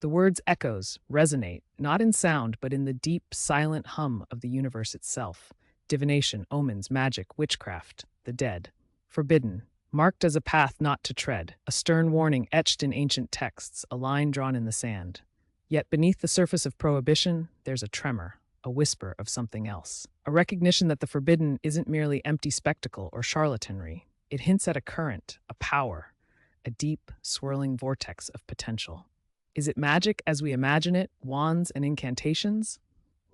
The word's echoes resonate, not in sound, but in the deep, silent hum of the universe itself. Divination, omens, magic, witchcraft, the dead. Forbidden, marked as a path not to tread, a stern warning etched in ancient texts, a line drawn in the sand. Yet beneath the surface of prohibition, there's a tremor, a whisper of something else. A recognition that the forbidden isn't merely empty spectacle or charlatanry. It hints at a current, a power, a deep, swirling vortex of potential. Is it magic as we imagine it, wands and incantations?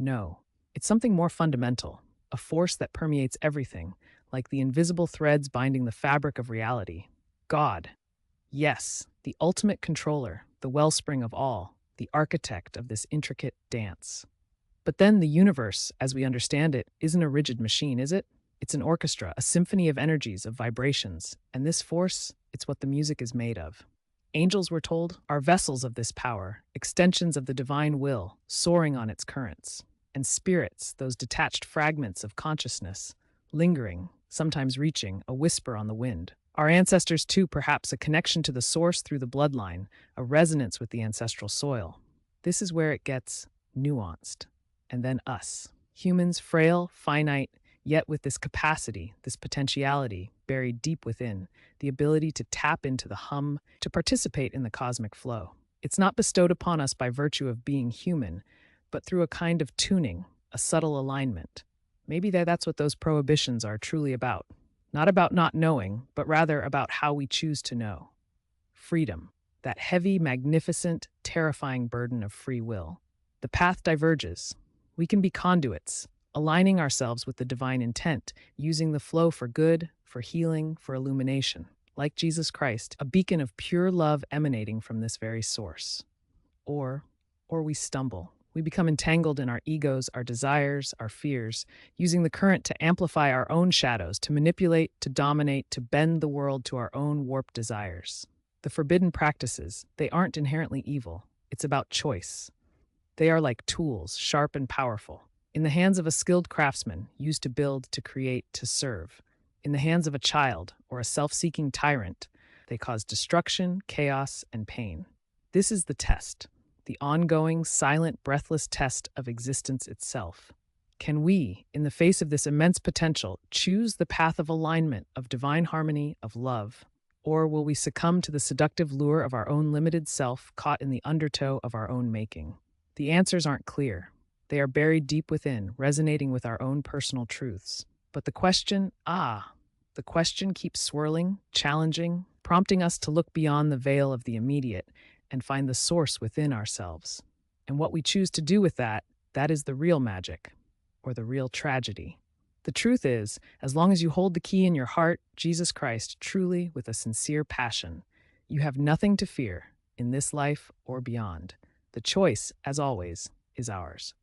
No, it's something more fundamental, a force that permeates everything, like the invisible threads binding the fabric of reality. God. Yes, the ultimate controller, the wellspring of all, the architect of this intricate dance. But then the universe, as we understand it, isn't a rigid machine, is it? It's an orchestra, a symphony of energies, of vibrations, and this force, it's what the music is made of. Angels, we're told, are vessels of this power, extensions of the divine will, soaring on its currents. And spirits, those detached fragments of consciousness, lingering, sometimes reaching, a whisper on the wind. Our ancestors, too, perhaps a connection to the source through the bloodline, a resonance with the ancestral soil. This is where it gets nuanced. And then us. Humans, frail, finite, yet with this capacity, this potentiality buried deep within, the ability to tap into the hum, to participate in the cosmic flow. It's not bestowed upon us by virtue of being human, but through a kind of tuning, a subtle alignment. Maybe that's what those prohibitions are truly about. Not about not knowing, but rather about how we choose to know. Freedom, that heavy, magnificent, terrifying burden of free will. The path diverges. We can be conduits, aligning ourselves with the divine intent, using the flow for good, for healing, for illumination. Like Jesus Christ, a beacon of pure love emanating from this very source. Or we stumble. We become entangled in our egos, our desires, our fears, using the current to amplify our own shadows, to manipulate, to dominate, to bend the world to our own warped desires. The forbidden practices, they aren't inherently evil. It's about choice. They are like tools, sharp and powerful. In the hands of a skilled craftsman, used to build, to create, to serve. In the hands of a child or a self-seeking tyrant, they cause destruction, chaos, and pain. This is the test, the ongoing, silent, breathless test of existence itself. Can we, in the face of this immense potential, choose the path of alignment, of divine harmony, of love? Or will we succumb to the seductive lure of our own limited self, caught in the undertow of our own making? The answers aren't clear. They are buried deep within, resonating with our own personal truths. But the question keeps swirling, challenging, prompting us to look beyond the veil of the immediate and find the source within ourselves. And what we choose to do with that is the real magic, or the real tragedy. The truth is, as long as you hold the key in your heart, Jesus Christ, truly with a sincere passion, you have nothing to fear in this life or beyond. The choice, as always, is ours.